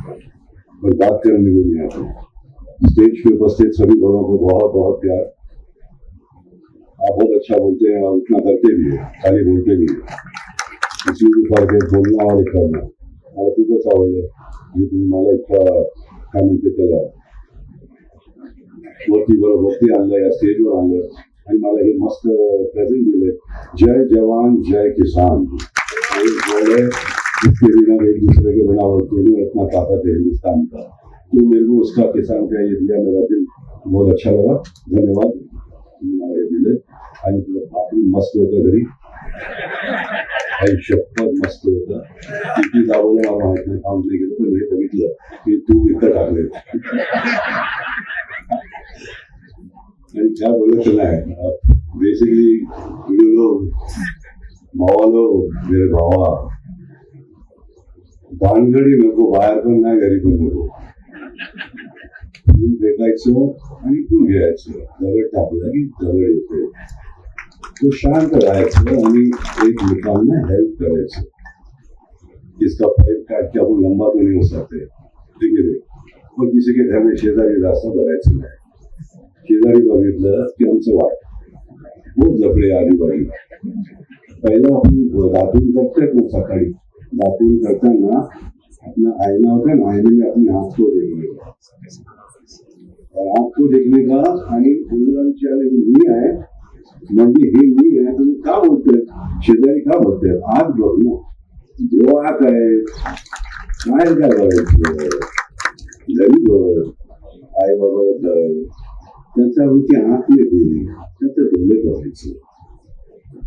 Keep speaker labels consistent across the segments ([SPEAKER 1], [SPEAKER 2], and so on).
[SPEAKER 1] पर बात करने को नहीं आती। स्टेज पे उपस्थित सभी बड़ों को बहुत बहुत प्यार। आप बहुत अच्छा बोलते हैं और उतना करते भी है, खाली बोलते भी है। किसी भी फर्क है बोलना और करना। मला खूपच आवडलं जे तुम्ही मला इतका काय म्हणते त्याला वरती वरती आणलं, या स्टेजवर आणलं आणि मला हे मस्त प्रेझेंट दिलंय। जय जवान जय किसान। इसके बिना एक दूसरे के बिना और दोनों इतना ताकत है हिंदुस्तान का, तो मेरे को उसका किसान का ये दिया, मेरा दिल बहुत अच्छा लगा। धन्यवाद ये दिले। आणि आपली मस्त होतं घरी, शपथ मस्त होतं। किती दाबवलं मला माहित नाही, काम नाही केलं, पण हे बघितलं की तू इथं टाकले आणि क्या बोलत नाही। बेसिकली लोग भावा लोग, मेरे भावा भानगडी नको, बाहेर पण नाही, घरी पण नको। भेटायचं आणि तू घ्यायचं, दगड टाकला की दगड येते, तो शांत राहायचं आणि एकमेकांना हेल्प करायचं। इसका पैर काट के आपण लंबा तो नहीं हो सकते, ठीक है। और किसी के घर में शेजारी रास्ता बघायचं नाही, शेजारी बघितलं की आमचं वाट बहुत जपडे आजूबाजू। पहिला आपण दातून करते तो सकाळी दातून करताना अपना आईना होता ना, आईने में अपनी आंख को देखने का, और आंख को देखने का आणि मी आहे म्हणजे हे मी आहे, तुम्ही का बोलतोय, शेजारी का बोलतोय, आज बघ ना, जेव्हा काय काय बघायचं, घरी बघ, आई बाबा त्याच्यावरती आंख में गेली, त्याचं डोळे बघायचं।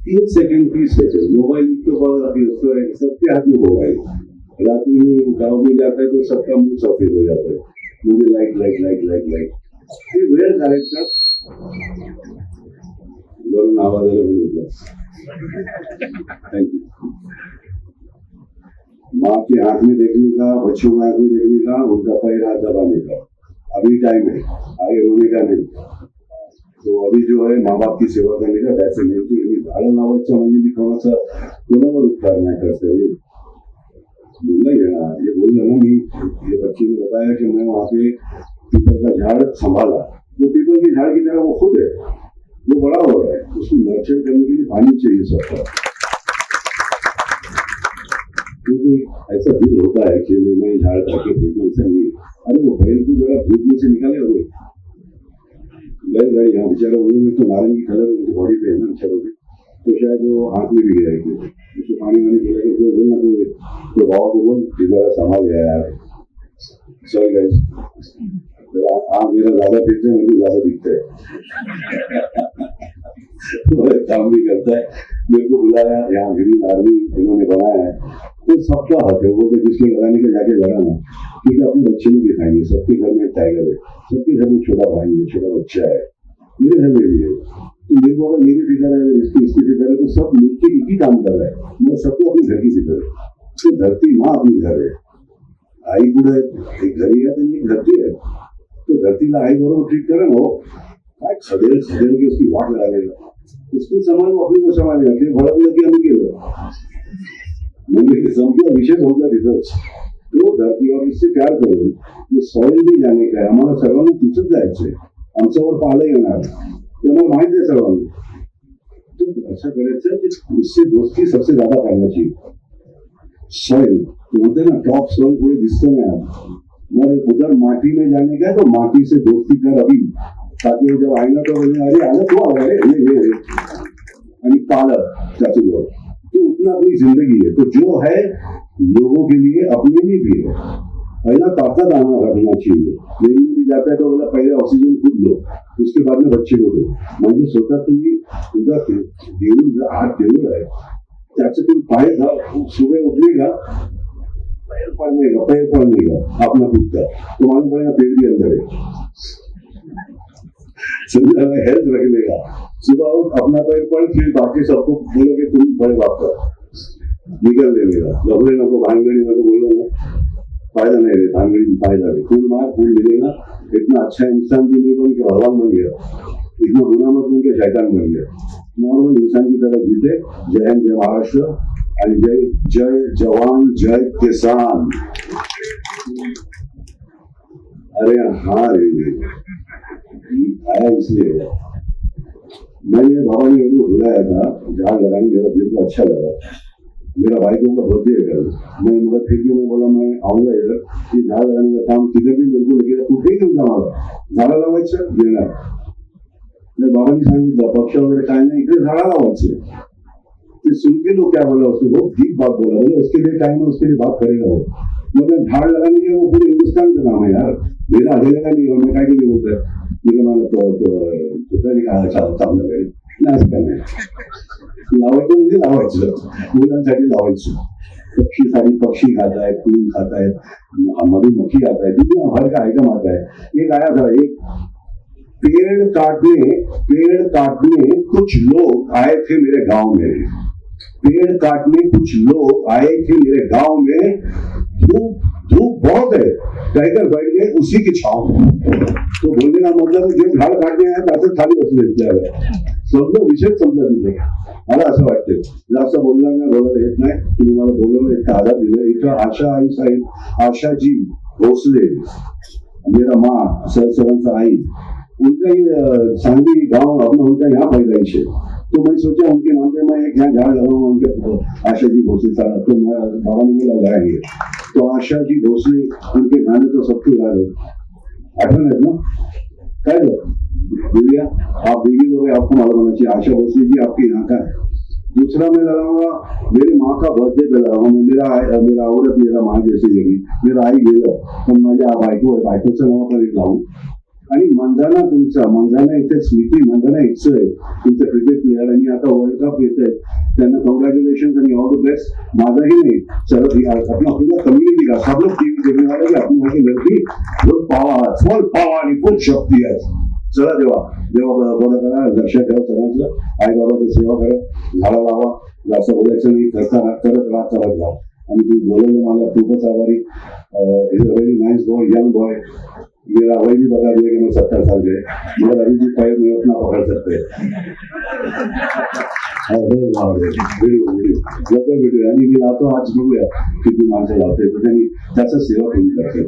[SPEAKER 1] 3 सेकंड 30 सेकंड मोबाइल तो सबके हाथ में मोबाइल। रात में गाँव में जाता है तो सबका मुंह सफेद हो जाता है, मुझे light light light light light ये वेळ करायचा वरून आवाजाला बोलतो। Thank you. माँ के आंख में देखने का, बच्चों के आंख में देखने का, उनका पैर हाथ दबाने का, अभी टाइम है, आगे रोने का नहीं। तो अभी जो है माँ बाप की सेवा करने का, वैसे नहीं तो झाडं लावायचं म्हणजे मी कोणावर उपकार नाही करते। बोलना ही है ना, ये बोल रहा ना, ये बच्चे ने बताया कि मैं वहाँ पे पीपल का झाड़ संभाला, वो पीपल के झाड़ की तरह वो खुद है, वो बड़ा हो रहा है, उसको नर्चर करने के लिए पानी चाहिए सबका। क्योंकि ऐसा दिल होता है कि मैं झाड़ करके फेंकूं, ऐसा नहीं। अरे वो बैल को जरा धूप में से निकाले, और बैल गाड़ी यहाँ बेचारा उन्होंने तो नारंगी कलर उनकी बॉडी पे है ना, बेचारों के, तो शायद वो आंख में भी गिराएगी, उसको पानी वानी पिला के कोई बोलना, कोई बाबा को बोल जरा संभाल गया यार, सॉरी गाइस, आप मेरा ज्यादा दिखते हैं, मेरे को ज्यादा दिखता है तो काम भी करता है। मेरे को बुलाया, यहाँ ग्रीन आर्मी इन्होंने बनाया है, तो सबका हक है, वो तो जिसके लगाने का जाके लगाना, क्योंकि अपने बच्चे को दिखाएंगे। सबके घर में टाइगर है, सबके घर में छोटा भाई है, छोटा बच्चा है, मेरे घर में भी है। तो मेरे को अगर मेरी फिक्र है, इसकी फिक्र है, तो सब मिलकर एक ही काम कर रहा है, वो सबको अपने घर की फिक्र है। तो धरती माँ अपनी घर है, आई बुढ़ा एक घरी है, तो ये धरती है, तो धरतीला आई बरोबर ट्रीट करा ना, काय खदेड खदेड की उसकी वाट लगाएगा, उसको संभाल, वो अपनी को संभालेगा, ते भडकलं की आम्ही केलं म्हणजे संपला, विषय संपला तिथंच। तो धरती और इससे प्यार करून ये सॉइल भी जाने का है, आम्हाला सर्वांना तिथंच जायचंय, आमच्यावर पालं येणार, ते आम्हाला माहित आहे सर्वांना। तो ऐसा करायचं कि उससे दोस्ती सबसे ज्यादा करना चाहिए। सॉइल बोलते ना, टॉप सॉइल कोई दिसतं नाही आप, मग उधर माटी में जाने का है तो माटी से दोस्ती कर अभी, ताकि वो जब आएगा तो बोले अरे आला तो आ रहा है ये आणि पालं त्याचं गोड, तो उतना अपनी जिंदगी है। तो जो है लोगों के लिए, अपने लिए भी है। पहला ताकत आना रखना चाहिए, लेने भी जाता है तो बोला पहले ऑक्सीजन खुद लो, उसके बाद में बच्चे को दो, म्हणजे स्वतः तुम्ही तुझा देऊळ हात देऊळ आहे, त्याचे तुम्ही पाय सुबह उठलेगा, पैर पड़नेगा अपना खुद का, तो मालूम पड़ेगा पेट भी अंदर है, समझा, हेल्थ रख लेगा। सुबह उठ अपना पैर पड़, फिर बाकी सबको बोलोगे तुम बड़े बाप का निकल ले लेगा। लफड़े नको, भानगड़ी नको, बोलो ना, फायदा नहीं है, भानगड़ी फायदा नहीं। फूल मार, फूल मिलेगा। इतना अच्छा इंसान भी नहीं बन के भगवान बन गया, इतना बुरा मत बन के शैतान बन गया। नॉर्मल इंसान की तरह जीते। जय हिंद, जय महाराष्ट्र, और जय जय जवान, जय किसान। अरे हाँ रे, आया इसलिए मैंने बाबा ने मेरे को बुलाया था झाड़ लगाने, मेरा दिल को अच्छा लगा। मेरा भाई को बर्थडे है कल, मैं मतलब फिर भी मैं बोला मैं आऊंगा इधर, ये झाड़ लगाने का काम किधर भी मेरे को लगेगा कुठेही घेऊन जा मला, झाडं लावायचं येणार नाही। बाबांनी सांगितलं पक्ष वगैरे काय नाही, इकडे झाडं लावायचे। ते सुन के लोग क्या बोला उसने, बहुत डीप बात बोला, बोले उसके लिए टाइम है, उसके लिए बात करेगा वो। मतलब झाड़ लगाने के वो पूरे हिंदुस्तान का काम है यार, मेरा अकेले का नहीं। और मैं काय के लिए बोलतोय मी मला तो काय चांगलं करेल नाही, असं काय नाही। लावायचं म्हणजे लावायचं, मुलांसाठी लावायचं। पक्षीसाठी पक्षी खातायत, फूल खातायत, मधुमक्खी खातायत, दुनिया भर का आइटम आता है। एक आया था, एक पेड़ काटने कुछ लोग आए थे मेरे गांव में, पेड़ काटने कुछ लोग आए थे मेरे गांव में, धूप बहुत है, कहकर बैठ गए उसी की छाव में। तो बोलने का मतलब जे झाड काटणे आहे त्याचं खाली बसले, समजा विषय समजा तिथे। मला असं वाटतंय जास्त बोलणार नाही, बोलायला येत नाही, तुम्ही मला बोलवलं, एक आधार दिलं। इथं आशा आई साहेब, आशाजी भोसले, मेरा माँ सरांचा आई, उनका ही सांगली गांव अपना उनका यहाँ पैदाइश है। तो मैं सोचा उनके नाम पे मैं एक यहाँ झाड़ लगाऊंगा उनके, आशा जी भोसले साहब। तो मैं बाबा ने बोला लगाएंगे, तो आशा जी भोसले उनके गाने तो सबको याद है, आठवण है ना काय दिव्या, आप बीवी लोग आपको मालूम होना चाहिए, आशा भोसले जी आपके यहाँ का है। दूसरा मैं लगाऊंगा मेरी माँ का बर्थडे पे लगाऊंगा, मेरा औरत मेरा माँ जैसी लगी, मेरा आई गेलं पण माझ्या बायकोचं नाव पण एक लावू। आणि मंदाना तुमचा, मंदाना इथे स्मृती मंदाना इथचं आहे, तुमचं क्रिकेट प्लेअर, आणि आता वर्ल्ड कप येत आहे, त्यांना कॉन्ग्रॅच्युलेशन आणि ऑल द बेस्ट। माझाही नाही चलो अपना पूरा कम्युनिटी का सब लोग टीवी देखने वाले कि अपनी यहाँ की लड़की फुल पावर आणि फुल शक्ती आहे। चला देवा बोला करा, लक्षात ठेवा सर्वांचं, आई बाबाचं सेवा करा, झाडं लावा, जास्त बोलायचं नाही, करत राहा। आणि तू बोलवलं मला खूपच आभारी। Is a very nice boy, young boy. मेरा वही भी बता दिया कि मैं 70 साल के, मगर अभी भी पैर में उतना पकड़ सकते हैं। आणि मी लावतो आज बघूया किती माणसं लावते, त्याचा सेवा तुम्ही करते।